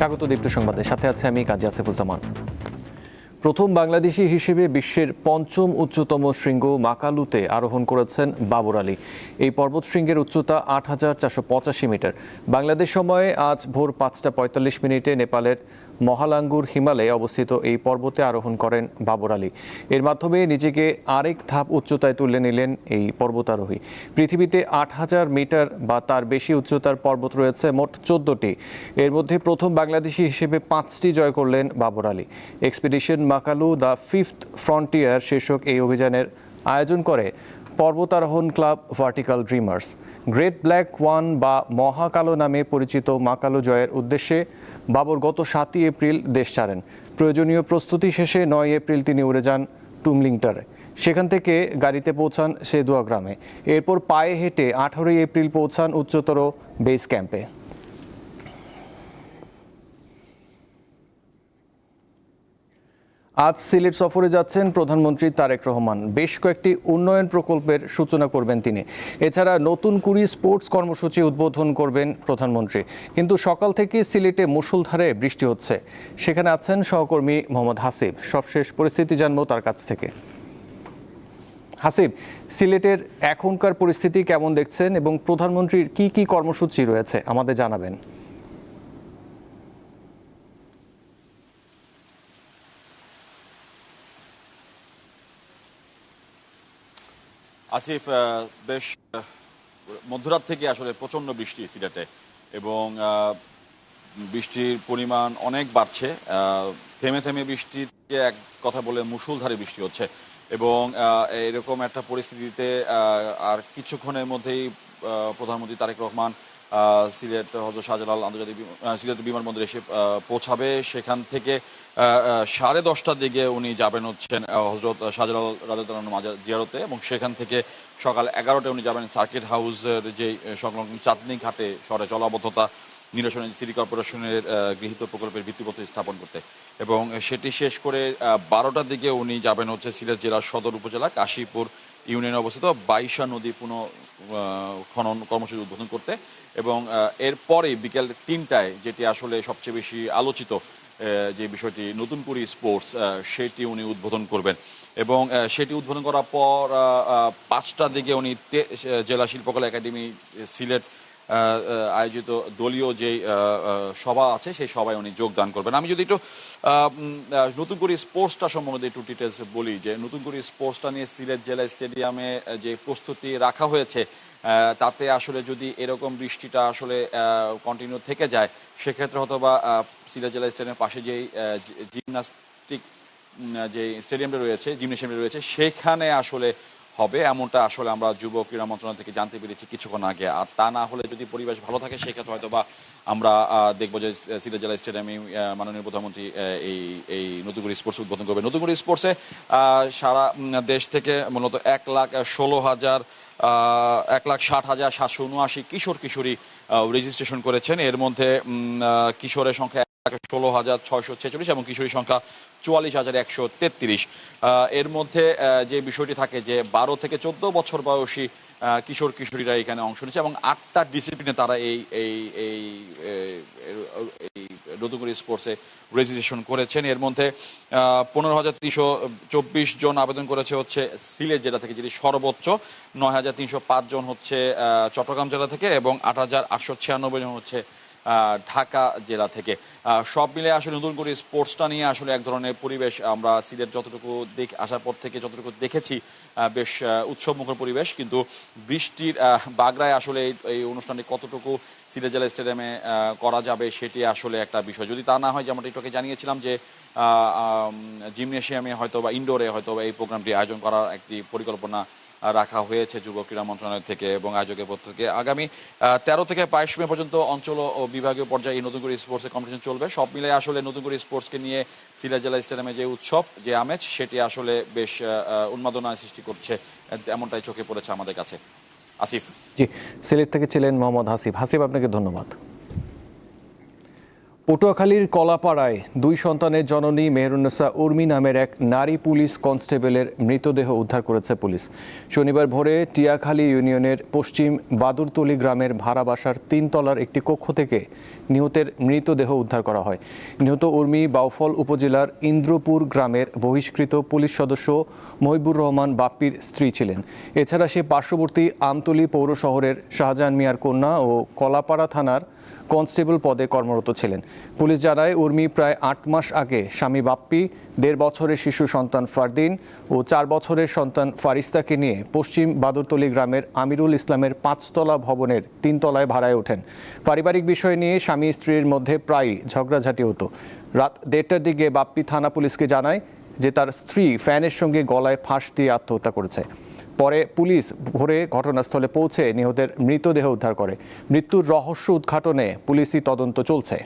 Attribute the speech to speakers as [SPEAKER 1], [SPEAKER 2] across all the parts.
[SPEAKER 1] স্বাগত দীপ্ত সংবাদে, সাথে আছে আমি কাজী আসিফুজ্জামান। প্রথম বাংলাদেশি হিসেবে বিশ্বের পঞ্চম উচ্চতম শৃঙ্গ মাকালুতে আরোহণ করেছেন বাবর আলী। এই পর্বতশৃঙ্গের উচ্চতা ৮,৪৮৫ মিটার। বাংলাদেশ সময়ে আজ ভোর ৫টা ৪৫ মিনিটে নেপালের মহালাঙ্গুর হিমালয়ে অবস্থিত এই পর্বতে আরোহণ করেন বাবর আলী। এর মাধ্যমে নিজেকে আরেক ধাপ উচ্চতায় তুলে নিলেন এই পর্বতারোহী। পৃথিবীতে ৮,০০০ মিটার বা তার বেশি উচ্চতার পর্বত রয়েছে মোট ১৪টি। এর মধ্যে প্রথম বাংলাদেশি হিসেবে ৫টি জয় করলেন Babar Ali. Expedition Makalu the fifth frontier শীর্ষক এই অভিযানের আয়োজন করে পর্বতারোহণ club vertical dreamers. Great black one বা মহাকালো নামে পরিচিত মাকালু জয়ের উদ্দেশ্যে বাবর গত ৭ই এপ্রিল দেশ ছাড়েন। প্রয়োজনীয় প্রস্তুতি শেষে ৯ এপ্রিল তিনি উড়ে যান টুমলিংটারে। সেখান থেকে গাড়িতে পৌঁছান সেদুয়া গ্রামে। এরপর পায়ে হেঁটে ১৮ এপ্রিল পৌঁছান উচ্চতর বেস ক্যাম্পে। আজ সিলেট সফরে যাচ্ছেন প্রধানমন্ত্রী তারেক রহমান। বেশ কয়েকটি উন্নয়ন প্রকল্পের সূচনা করবেন তিনি। এছাড়া নতুন কুড়ি স্পোর্টস কর্মসূচি উদ্বোধন করবেন প্রধানমন্ত্রী। কিন্তু সকাল থেকে সিলেটে মুষলধারে বৃষ্টি হচ্ছে। সেখানে আছেন সহকর্মী মোহাম্মদ হাসিব। সবশেষ পরিস্থিতি জানবো তার কাছ থেকে। হাসিব, সিলেটের এখনকার পরিস্থিতি কেমন দেখছেন এবং প্রধানমন্ত্রীর কি কি কর্মসূচি রয়েছে আমাদের জানাবেন।
[SPEAKER 2] আসিফ, বেশ মধ্যরাত থেকে আসলে প্রচন্ড বৃষ্টি সিলেটে এবং বৃষ্টির পরিমাণ অনেক বাড়ছে। থেমে থেমে বৃষ্টিতে এক কথা বলে মুষলধারে বৃষ্টি হচ্ছে এবং এরকম একটা পরিস্থিতিতে আর কিছুক্ষণের মধ্যেই প্রধানমন্ত্রী তারেক রহমান সিলেট হযরত শাহজালাল আন্তর্জাতিক সিলেট বিমানবন্দরে এসে পৌঁছাবে। সেখান থেকে 10:30টার দিকে উনি যাবেন হচ্ছেন হযরত শাহজালাল রাদিয়াল্লাহু আনহু মাজার জিয়ারতে এবং সেখান থেকে সকাল 11টায় উনি যাবেন সার্কিট হাউসের যে সংলগ্ন চাঁদনী ঘাটে শহরে জলাবদ্ধতা নিরসনে সিটি কর্পোরেশনের গৃহীত প্রকল্পের ভিত্তিপ্রস্তর স্থাপন করতে এবং সেটি শেষ করে 12টার দিকে উনি যাবেন হচ্ছে সিলেট জেলার সদর উপজেলা কাশীপুর ইউনিয়নে অবস্থিত বাইশা নদী পুনঃ খনন কর্মসূচি উদ্বোধন করতে এবং এরপরে বিকেল 3টায় যেটি আসলে সবচেয়ে বেশি আলোচিত যে বিষয়টি নতুন কুড়ি স্পোর্টস সেটি উনি উদ্বোধন করবেন এবং সেটি উদ্বোধন করার পর 5টার দিকে উনি জেলা শিল্পকলা একাডেমি সিলেট আয়োজিত দলীয় যে সভা আছে সেই সভায় উনি যোগদান করবেন। আমি যদি একটু নতুন করে স্পোর্টসটা সম্বন্ধে একটু ডিটেলস বলি যে নতুন করে স্পোর্টসটা নিয়ে সিলেট জেলা স্টেডিয়ামে যে প্রস্তুতি রাখা হয়েছে তাতে আসলে যদি এরকম বৃষ্টিটা আসলে কন্টিনিউ থেকে যায় সেক্ষেত্রে হয়তো বা সিলেট জেলা স্টেডিয়ামের পাশে যেই জিমন্যাস্টিক যে স্টেডিয়ামটা রয়েছে জিমনেশিয়ামটা রয়েছে সেখানে আসলে হবে এমনটা আসলে আমরা যুব ক্রীড়া মন্ত্রণালয় থেকে জানতে পেরেছি কিছুক্ষণ আগে। আর তা না হলে যদি পরিবেশ ভালো থাকে সেক্ষেত্রে হয়তো বা আমরা দেখবো যে সিলেট জেলা স্টেডিয়ামে মাননীয় প্রধানমন্ত্রী এই নতুন করে স্পোর্টস উদ্বোধন করবে। নতুন করে স্পোর্টসে সারা দেশ থেকে মূলত 1,60,779 কিশোর কিশোরী রেজিস্ট্রেশন করেছেন। এর মধ্যে কিশোরের সংখ্যা 1,16,646 এবং কিশোরীর সংখ্যা 44,133। এর মধ্যে যে বিষয়টি থাকে যে 12 থেকে 14 বছর বয়সী কিশোর কিশোরীরা এখানে অংশ নিচ্ছে এবং 8টা ডিসিপ্লিনে তারা এই নতুন করে স্পোর্টসে রেজিস্ট্রেশন করেছেন। এর মধ্যে 15,324 জন আবেদন করেছে হচ্ছে সিলেট জেলা থেকে, যেটি সর্বোচ্চ। 9,305 জন হচ্ছে চট্টগ্রাম জেলা থেকে এবং 8,896 জন হচ্ছে ঢাকা জেলা থেকে। সব মিলে আসলে নতুন করে স্পোর্টসটা নিয়ে আসলে এক ধরনের পরিবেশ আমরা সিলেট যতটুকু আসার পর থেকে যতটুকু দেখেছি বেশ উৎসবমুখর পরিবেশ, কিন্তু বৃষ্টির বাগড়ায় আসলে এই অনুষ্ঠানটি কতটুকু সিলেট জেলা স্টেডিয়ামে করা যাবে সেটি আসলে একটা বিষয়। যদি তা না হয়, যেমনটা একটু আগে জানিয়েছিলাম যে জিমনেশিয়ামে হয়তো বা ইনডোরে হয়তো বা এই প্রোগ্রামটি আয়োজন করার একটি পরিকল্পনা রাখা হয়েছে যুব ক্রীড়া মন্ত্রণালয় থেকে এবং আয়োজকের পক্ষ থেকে। আগামী 13 থেকে 22 মে পর্যন্ত অঞ্চল ও বিভাগীয় পর্যায়ে এই নতুন করে স্পোর্টসের কম্পিটিশন চলবে। সব মিলে আসলে নতুন করে স্পোর্টসকে নিয়ে সিলেট জেলা স্টেডিয়ামে যে উৎসব, যে আমেজ, সেটি আসলে বেশ উন্মাদনা সৃষ্টি করছে, এমনটাই চোখে পড়েছে আমাদের কাছে। আসিফ।
[SPEAKER 1] জি, সিলেট থেকে ছিলেন মোহাম্মদ হাসিব। হাসিব, আপনাকে ধন্যবাদ। পটুয়াখালীর কলাপাড়ায় 2 সন্তানের জননী মেহেরুন্নেসা উর্মি নামের এক নারী পুলিশ কনস্টেবলের মৃতদেহ উদ্ধার করেছে পুলিশ। শনিবার ভোরে টিয়াখালী ইউনিয়নের পশ্চিম বাদুরতলী গ্রামের ভাড়া বাসার 3 তলার একটি কক্ষ থেকে নিহতের মৃতদেহ উদ্ধার করা হয়। নিহত উর্মি বাউফল উপজেলার ইন্দ্রপুর গ্রামের বহিষ্কৃত পুলিশ সদস্য মহিবুর রহমান বাপ্পির স্ত্রী ছিলেন। এছাড়া সে পার্শ্ববর্তী আমতলী পৌর শহরের শাহজাহান মিয়ার কন্যা ও কলাপাড়া থানার কনস্টেবল পদে কর্মরত ছিলেন। পুলিশ জানায় উর্মি প্রায় 8 মাস আগে স্বামী বাপ্পি, 1.5 বছরের শিশু সন্তান ফারদিন ও 4 বছরের সন্তান ফারিস্তাকে নিয়ে পশ্চিম বাদুরতলী গ্রামের আমিরুল ইসলামের 5তলা ভবনের 3 তলায় ভাড়ায় ওঠেন। পারিবারিক বিষয় নিয়ে স্বামী স্ত্রীর মধ্যে প্রায়ই ঝগড়াঝাটি হতো। রাত 1:30টার দিকে বাপ্পি থানা পুলিশকে জানায় যে তার স্ত্রী ফ্যানের সঙ্গে গলায় ফাঁস দিয়ে আত্মহত্যা করেছে। পরে পুলিশ ভোরে ঘটনাস্থলে পৌঁছে নিহতের মৃতদেহ উদ্ধার করে। মৃত্যুর রহস্য উদ্ঘাটনে পুলিশি তদন্ত চলছে।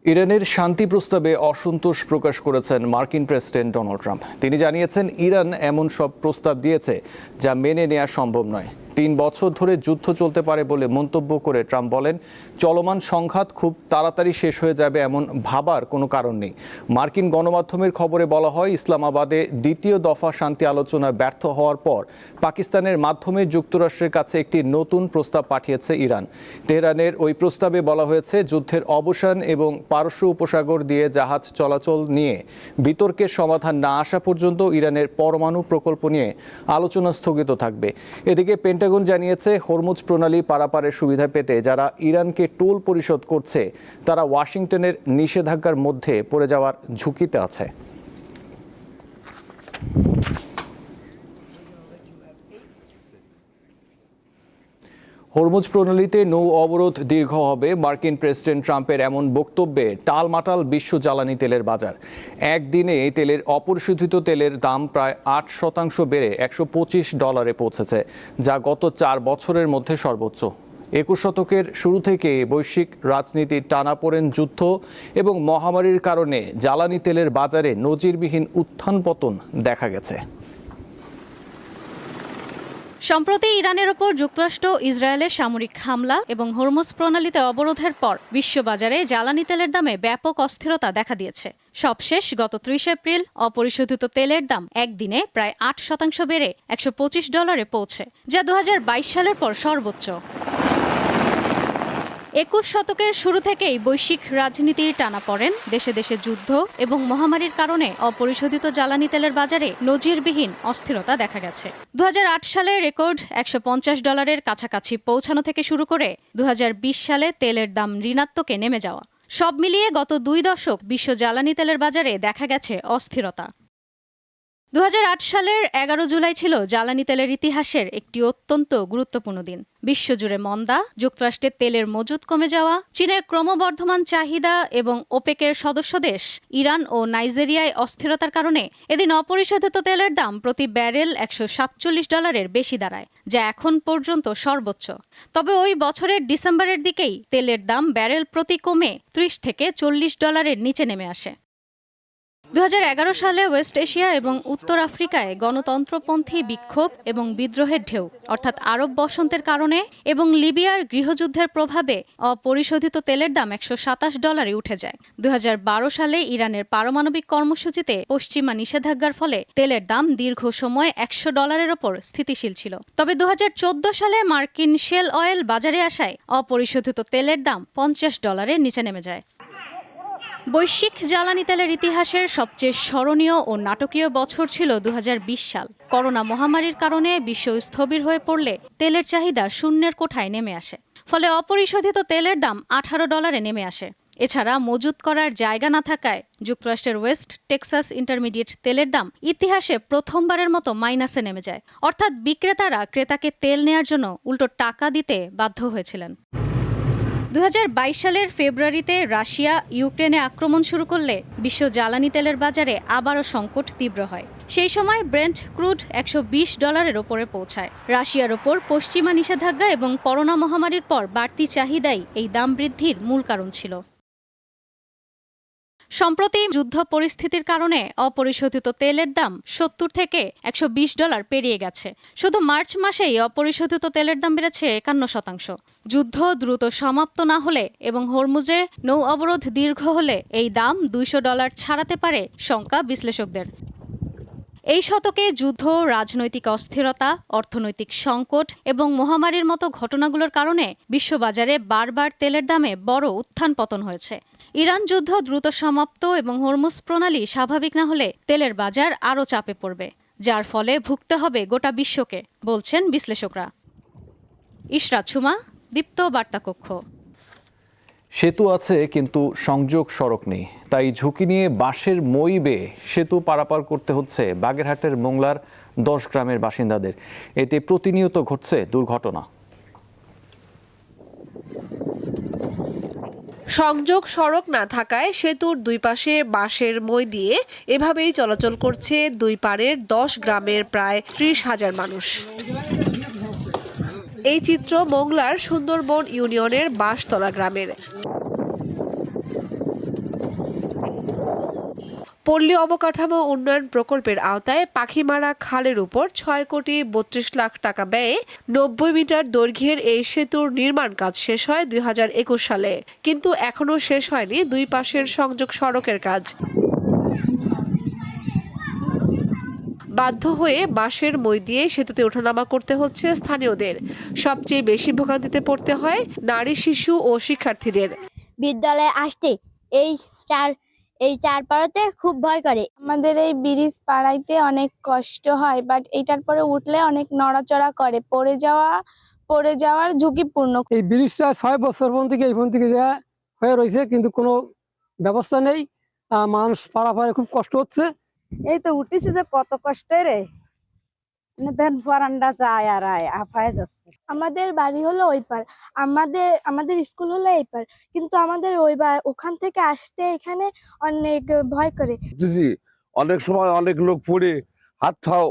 [SPEAKER 1] ইরানের শান্তি প্রস্তাবে অসন্তোষ প্রকাশ করেছেন মার্কিন প্রেসিডেন্ট ডোনাল্ড ট্রাম্প। তিনি জানিয়েছেন ইরান এমন সব প্রস্তাব দিয়েছে যা মেনে নেওয়া সম্ভব নয়। 3 বছর ধরে যুদ্ধ চলতে পারে বলে মন্তব্য করে ট্রাম্প বলেন, চলমান সংঘাত খুব তাড়াতাড়ি শেষ হয়ে যাবে এমন ভাবার কোনো কারণ নেই। মার্কিন গণমাধ্যমের খবরে বলা হয়, ইসলামাবাদে 2য় দফা শান্তি আলোচনা ব্যর্থ হওয়ার পর পাকিস্তানের মাধ্যমে যুক্তরাষ্ট্রের কাছে একটি নতুন প্রস্তাব পাঠিয়েছে ইরান। তেহরানের ওই প্রস্তাবে বলা হয়েছে, যুদ্ধের অবসান এবং পারস্য উপসাগর দিয়ে জাহাজ চলাচল নিয়ে বিতর্কের সমাধান না আসা পর্যন্ত ইরানের পরমাণু প্রকল্প নিয়ে আলোচনা স্থগিত থাকবে। এদিকে পেন্টাগন জানিয়েছে, হরমুজ প্রণালী পারাপারের সুবিধা পেতে যারা ইরানকে টোল পরিশোধ করছে তারা ওয়াশিংটনের নিষেধাজ্ঞার মধ্যে পড়ে যাওয়ার ঝুঁকিতে আছে। হরমুজ প্রণালীতে নৌ অবরোধ দীর্ঘ হবে, মার্কিন প্রেসিডেন্ট ট্রাম্পের এমন বক্তব্যে টালমাটাল বিশ্ব জ্বালানি তেলের বাজার। একদিনে তেলের অপরিশোধিত তেলের দাম প্রায় 8% বেড়ে $125 পৌঁছেছে, যা গত 4 বছরের মধ্যে সর্বোচ্চ। 21 শতকের শুরু থেকে বৈশ্বিক রাজনীতির টানাপোড়েন, যুদ্ধ এবং মহামারীর কারণে জ্বালানি তেলের বাজারে নজিরবিহীন উত্থান পতন দেখা গেছে।
[SPEAKER 3] সম্প্রতি ইরানের ওপর যুক্তরাষ্ট্র ইসরায়েলের সামরিক হামলা এবং হরমুজ প্রণালীতে অবরোধের পর বিশ্ববাজারে জ্বালানি তেলের দামে ব্যাপক অস্থিরতা দেখা দিয়েছে। সবশেষ গত 30 এপ্রিল অপরিশোধিত তেলের দাম একদিনে প্রায় 8% বেড়ে $125 পৌঁছে, যা 2022 সালের পর সর্বোচ্চ। 21 শতকের শুরু থেকেই বৈশ্বিক রাজনীতির টানাপোড়েন, দেশে দেশে যুদ্ধ এবং মহামারীর কারণে অপরিশোধিত জ্বালানি তেলের বাজারে নজিরবিহীন অস্থিরতা দেখা গেছে। 2008 সালে রেকর্ড $150 কাছাকাছি পৌঁছানো থেকে শুরু করে 2020 সালে তেলের দাম ঋণাত্মকে নেমে যাওয়া, সব মিলিয়ে গত 2 দশক বিশ্ব জ্বালানি তেলের বাজারে দেখা গেছে অস্থিরতা। 2008 সালের 11 জুলাই ছিল জ্বালানি তেলের ইতিহাসের একটি অত্যন্ত গুরুত্বপূর্ণ দিন। বিশ্বজুড়ে মন্দা, যুক্তরাষ্ট্রের তেলের মজুত কমে যাওয়া, চীনের ক্রমবর্ধমান চাহিদা এবং ওপেকের সদস্য দেশ ইরান ও নাইজেরিয়ায় অস্থিরতার কারণে এদিন অপরিশোধিত তেলের দাম প্রতি ব্যারেল $147 বেশি দাঁড়ায়, যা এখন পর্যন্ত সর্বোচ্চ। তবে ওই বছরের ডিসেম্বরের দিকেই তেলের দাম ব্যারেল প্রতি কমে $30 থেকে $40 নিচে নেমে আসে। 2011 সালে ওয়েস্ট এশিয়া এবং উত্তর আফ্রিকায় গণতন্ত্রপন্থী বিক্ষোভ এবং বিদ্রোহের ঢেউ অর্থাৎ আরব বসন্তের কারণে এবং লিবিয়ার গৃহযুদ্ধের প্রভাবে অপরিশোধিত তেলের দাম $127 উঠে যায়। 2012 সালে ইরানের পারমাণবিক কর্মসূচিতে পশ্চিমা নিষেধাজ্ঞার ফলে তেলের দাম দীর্ঘ সময় $100 ওপর স্থিতিশীল ছিল। তবে 2014 সালে মার্কিন শেল অয়েল বাজারে আসায় অপরিশোধিত তেলের দাম $50 নিচে নেমে যায়। বৈশ্বিক জ্বালানি তেলের ইতিহাসের সবচেয়ে স্মরণীয় ও নাটকীয় বছর ছিল 2020 সাল। করোনা মহামারীর কারণে বিশ্ব স্থবির হয়ে পড়লে তেলের চাহিদা শূন্যের কোঠায় নেমে আসে, ফলে অপরিশোধিত তেলের দাম $18 নেমে আসে। এছাড়া মজুত করার জায়গা না থাকায় যুক্তরাষ্ট্রের ওয়েস্ট টেক্সাস ইন্টারমিডিয়েট তেলের দাম ইতিহাসে প্রথমবারের মতো মাইনাসে নেমে যায়, অর্থাৎ বিক্রেতারা ক্রেতাকে তেল নেয়ার জন্য উল্টো টাকা দিতে বাধ্য হয়েছিলেন। 2022 সালের ফেব্রুয়ারিতে রাশিয়া ইউক্রেনে আক্রমণ শুরু করলে বিশ্ব জ্বালানি তেলের বাজারে আবারও সংকট তীব্র হয়। সেই সময় ব্রেন্ট ক্রুড $120 ওপরে পৌঁছায়। রাশিয়ার ওপর পশ্চিমা নিষেধাজ্ঞা এবং করোনা মহামারীর পর বাড়তি চাহিদাই এই দাম বৃদ্ধির মূল কারণ ছিল। সম্প্রতি যুদ্ধ পরিস্থিতির কারণে অপরিশোধিত তেলের দাম $70 থেকে $120 পেরিয়ে গেছে। শুধু মার্চ মাসেই অপরিশোধিত তেলের দাম বেড়েছে 51%। যুদ্ধ দ্রুত সমাপ্ত না হলে এবং হরমুজে নৌ অবরোধ দীর্ঘ হলে এই দাম $200 ছাড়াতে পারে শঙ্কা বিশ্লেষকদের। এই শতকে যুদ্ধ, রাজনৈতিক অস্থিরতা, অর্থনৈতিক সংকট এবং মহামারীর মতো ঘটনাগুলোর কারণে বিশ্ববাজারে বারবার তেলের দামে বড় উত্থান পতন হয়েছে। ইরান যুদ্ধ দ্রুত সমাপ্ত এবং হরমুজ প্রণালী স্বাভাবিক না হলে তেলের বাজার আরও চাপে পড়বে, যার ফলে ভুগতে হবে গোটা বিশ্বকে, বলছেন বিশ্লেষকরা। ইশরাত সুমা, দীপ্ত বার্তা কক্ষ।
[SPEAKER 1] সেতু আছে কিন্তু সংযোগ সড়ক নেই, তাই ঝুঁকি নিয়ে বাঁশের মই বেয়ে সেতু পারাপার করতে হচ্ছে বাগেরহাটের মোংলার 10 গ্রামের বাসিন্দাদের। এতে প্রতিনিয়ত ঘটছে দুর্ঘটনা।
[SPEAKER 4] সংযোগ সড়ক না থাকায় সেতুর দুই পাশে বাঁশের মই দিয়ে এভাবেই চলাচল করছে দুই পাড়ের 10 গ্রামের প্রায় 30,000 মানুষ। এই চিত্র মোংলার সুন্দরবন ইউনিয়নের বাঁশতলা গ্রামের। পল্লী অবকাঠামো উন্নয়ন প্রকল্পের আওতায় পাখিমারা খালের উপর 6,32,00,000 টাকা ব্যয়ে 90 মিটার দৈর্ঘ্যের এই সেতুর নির্মাণ কাজ শেষ হয় 2021 সালে, কিন্তু এখনো শেষ হয়নি দুই পাশের সংযোগ সড়কের কাজ। বাধ্য হয়ে বাঁশের মই দিয়ে সেতুতে ওঠানামা করতে হচ্ছে স্থানীয়দের। সবচেয়ে বেশি ভোগান্তিতে পড়তে হয় নারী, শিশু ও শিক্ষার্থীদের।
[SPEAKER 5] বিদ্যালয়ে আসতে এই চার পাড়াতে খুব ভয় করে।
[SPEAKER 6] আমাদের এই ব্রিজ পাড়াইতে অনেক কষ্ট হয়, বাট এইটার পরে উঠলে অনেক নড়াচড়া করে, পড়ে যাওয়ার ঝুঁকিপূর্ণ।
[SPEAKER 7] এই ব্রিজটা 6 বছর পর্যন্ত এই পর্যন্ত হয়ে রয়েছে, কিন্তু কোনো ব্যবস্থা নেই। মানুষ পাড়াপাড়ে খুব কষ্ট হচ্ছে।
[SPEAKER 8] এই তো উঠেছে যে কত কষ্ট রে, পরান্ডা যায় আর আপায় যাচ্ছে।
[SPEAKER 6] আমাদের বাড়ি হলো ওই পার, আমাদের স্কুল হলো এই পার, কিন্তু আমাদের ওখান থেকে আসতে এখানে অনেক ভয় করে।
[SPEAKER 9] অনেক সময় অনেক লোক পড়ে হাত পাও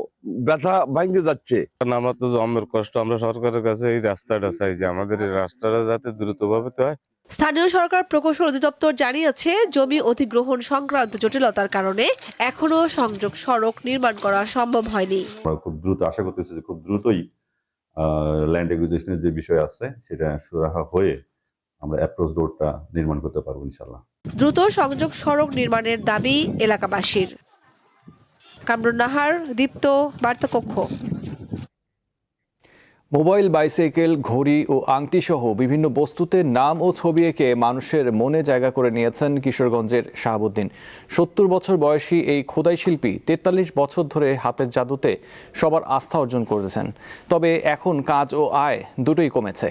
[SPEAKER 9] ব্যথা ভাঙতে যাচ্ছে।
[SPEAKER 10] আমরা তো জমের কষ্ট, আমরা সরকারের কাছে এই রাস্তাটা চাই যে আমাদের এই রাস্তাটা যাতে দ্রুতভাবে হয়।
[SPEAKER 4] স্থানীয় সরকার প্রকৌশল অধিদপ্তর জানিয়েছে, জমি অধিগ্রহণ সংক্রান্ত জটিলতার কারণে এখনো সংযোগ সড়ক নির্মাণ করা সম্ভব হয়নি।
[SPEAKER 11] আমরা খুব দ্রুত আশা করতেছি যে খুব দ্রুতই ল্যান্ড একুইজিশনের যে বিষয় আছে সেটা সুরাহা হয়ে আমরা অ্যাপ্রোচ রোডটা নির্মাণ করতে পারবো ইনশাআল্লাহ।
[SPEAKER 4] দ্রুত সংযোগ সড়ক নির্মাণের দাবি এলাকাবাসীর। কামরুন নাহার, দীপ্ত বার্তা কক্ষ।
[SPEAKER 1] মোবাইল, বাইসাইকেল, ঘড়ি ও আংটি সহ বিভিন্ন বস্তুতে নাম ও ছবি এঁকে মানুষের মনে জায়গা করে নিয়েছেন কিশোরগঞ্জের শাহাবুদ্দিন। 70 বছর বয়সী এই খোদাই শিল্পী 43 বছর ধরে হাতের জাদুতে সবার আস্থা অর্জন করেছেন। তবে এখন কাজ ও আয় দুটোই কমেছে।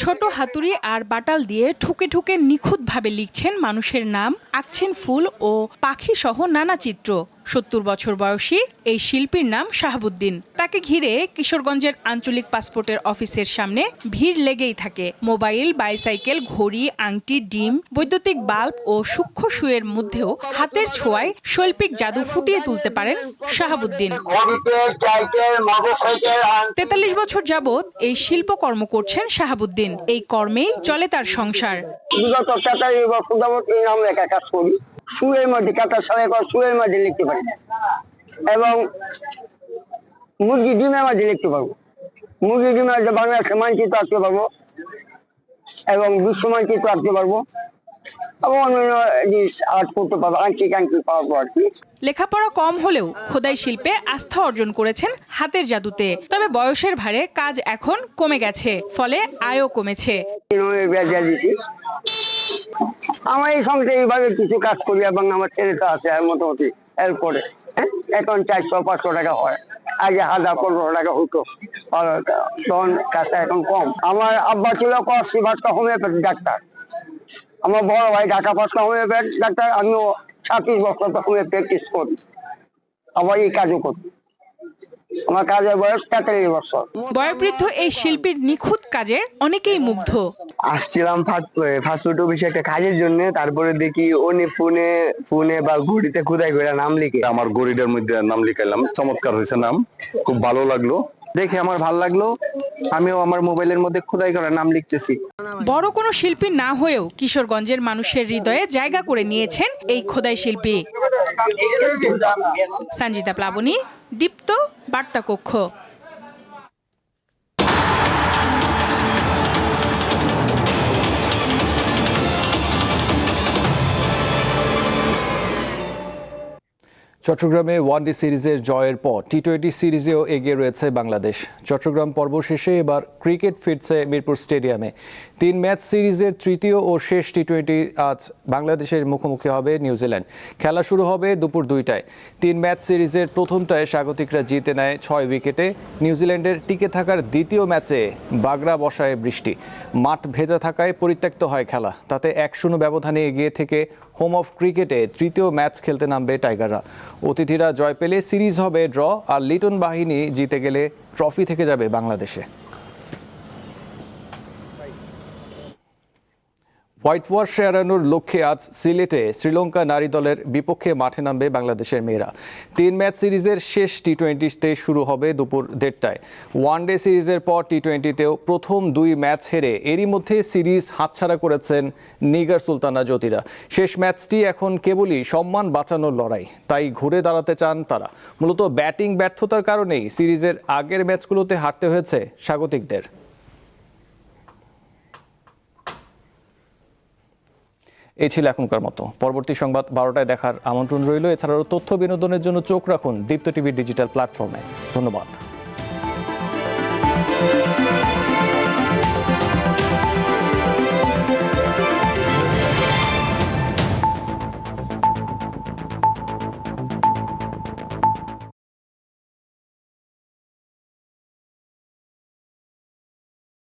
[SPEAKER 12] ছোট হাতুড়ি আর বাটাল দিয়ে ঠুকে ঠুকে নিখুঁতভাবে লিখছেন মানুষের নাম, আঁকছেন ফুল ও পাখি সহ নানা চিত্র। 70 বছর বয়সী এই শিল্পীর নাম শাহাবুদ্দিন। তাকে ঘিরে কিশোরগঞ্জের আঞ্চলিক পাসপোর্টের অফিসের সামনে ভিড় লেগেই থাকে। মোবাইল, বাইসাইকেল, ঘড়ি, আংটি, ডিম, বৈদ্যুতিক বাল্ব ও সূক্ষ্ম সুয়ের মধ্যেও হাতের ছোঁয়ায় শৈল্পিক জাদু ফুটিয়ে তুলতে পারেন শাহাবুদ্দিন। 43 বছর যাবৎ এই শিল্পকর্ম করছেন শাহাবুদ্দিন। এই কর্মেই চলে তার সংসার।
[SPEAKER 8] সুয়ের মধ্যে কাটার সময় সুয়ের মধ্যে লিখতে পারি এবং মুরগি ডিমের মধ্যে লিখতে পারবো। মুরগি ডিমের মধ্যে বাংলাদেশের মানচিত্র আঁকতে পারবো এবং বিশ্ব মানচিত্র আঁকতে পারবো এবং অন্যান্য জিনিস আর্ট করতে পারবো, আংটি পারবো আর কি।
[SPEAKER 12] লেখাপড়া কম হলেও খোদাই শিল্পে আস্থা অর্জন করেছেন হাতের জাদুতে। তবে বয়সের ভারে কাজ এখন কমে গেছে, ফলে আয়ও কমেছে।
[SPEAKER 8] আমার এই সংসারে এইভাবে কিছু কাজ করি এবং আমার ছেলেটা আছে মোটামুটি হেল্প করে। এখন 400-500 টাকা হয়, আগে 1000-1500 টাকা হতো, তখন কাজটা এখন কম। আমার আব্বা ছিল হোমিওপ্যাথি ডাক্তার, আমার বড় ভাই ঢাকা পাঁচটা হোমিওপ্যাথি ডাক্তার, আমিও 27 বছর হোমিও প্র্যাকটিস করি, আবার এই কাজও করি। আমার কাজের বয়স 43 বছর।
[SPEAKER 12] বয়োবৃদ্ধ এই শিল্পীর নিখুঁত কাজে অনেকেই মুগ্ধ।
[SPEAKER 8] আসছিলাম ফাস্টফুড অফিসে একটা কাজের জন্য, তারপরে দেখি উনি ফোনে বা ঘড়িতে খোদাই করে নাম লিখে।
[SPEAKER 11] আমার ঘড়িটার মধ্যে নাম লিখাইলাম, চমৎকার হয়েছে নাম, খুব ভালো লাগলো।
[SPEAKER 13] দেখে আমার ভালো লাগলো, আমিও আমার মোবাইলের মধ্যে খোদাই করা নাম লিখতেছি।
[SPEAKER 12] বড় কোনো শিল্পী না হয়েও কিশোরগঞ্জের মানুষের হৃদয়ে জায়গা করে নিয়েছেন এই খোদাই শিল্পী। সঞ্জিতা প্লাবনী, দীপ্ত, বার্তা কক্ষ।
[SPEAKER 1] চট্টগ্রামে ওয়ানডে সিরিজের জয়ের পর টি-20 সিরিজেও এগিয়ে রয়েছে বাংলাদেশ। চট্টগ্রাম পর্ব শেষে এবার ক্রিকেট ফিরছে মিরপুর স্টেডিয়ামে। 3 ম্যাচ সিরিজের তৃতীয় ও শেষ টি-20 আজ বাংলাদেশের মুখোমুখি হবে নিউজিল্যান্ড। খেলা শুরু হবে দুপুর 2টায়। 3 ম্যাচ সিরিজের প্রথমটায় স্বাগতিকরা জিতে নেয় 6 উইকেটে। নিউজিল্যান্ডের টিকে থাকার দ্বিতীয় ম্যাচে বাগড়া বসায় বৃষ্টি। মাঠ ভেজা থাকায় পরিত্যক্ত হয় খেলা। তাতে 1-0 ব্যবধানে এগিয়ে থেকে হোম অফ ক্রিকেটে তৃতীয় ম্যাচ খেলতে নামবে টাইগাররা। অতিথিরা জয় পেলে সিরিজ হবে ড্র, আর লিটন বাহিনী জিতে গেলে ট্রফি থেকে যাবে বাংলাদেশে। হোয়াইট ওয়াশ এড়ানোর লক্ষ্যে আজ সিলেটে শ্রীলঙ্কা নারী দলের বিপক্ষে মাঠে নামবে বাংলাদেশের মেয়েরা। 3 ম্যাচ সিরিজের শেষ টি-20তে শুরু হবে দুপুর 1টায়। ওয়ানডে সিরিজের পর টি-20তেও প্রথম 2 ম্যাচ হেরে এরই মধ্যে সিরিজ হাতছাড়া করেছেন নিগার সুলতানা জ্যোতিরা। শেষ ম্যাচটি এখন কেবলই সম্মান বাঁচানোর লড়াই, তাই ঘুরে দাঁড়াতে চান তারা। মূলত ব্যাটিং ব্যর্থতার কারণেই সিরিজের আগের ম্যাচগুলোতে হারতে হয়েছে স্বাগতিকদের। এই ছিল এখনকার মতো। পরবর্তী সংবাদ 12টায় দেখার আমন্ত্রণ রইল। এছাড়াও তথ্য বিনোদনের জন্য চোখ রাখুন দীপ্ত টিভির ডিজিটাল প্ল্যাটফর্মে। ধন্যবাদ।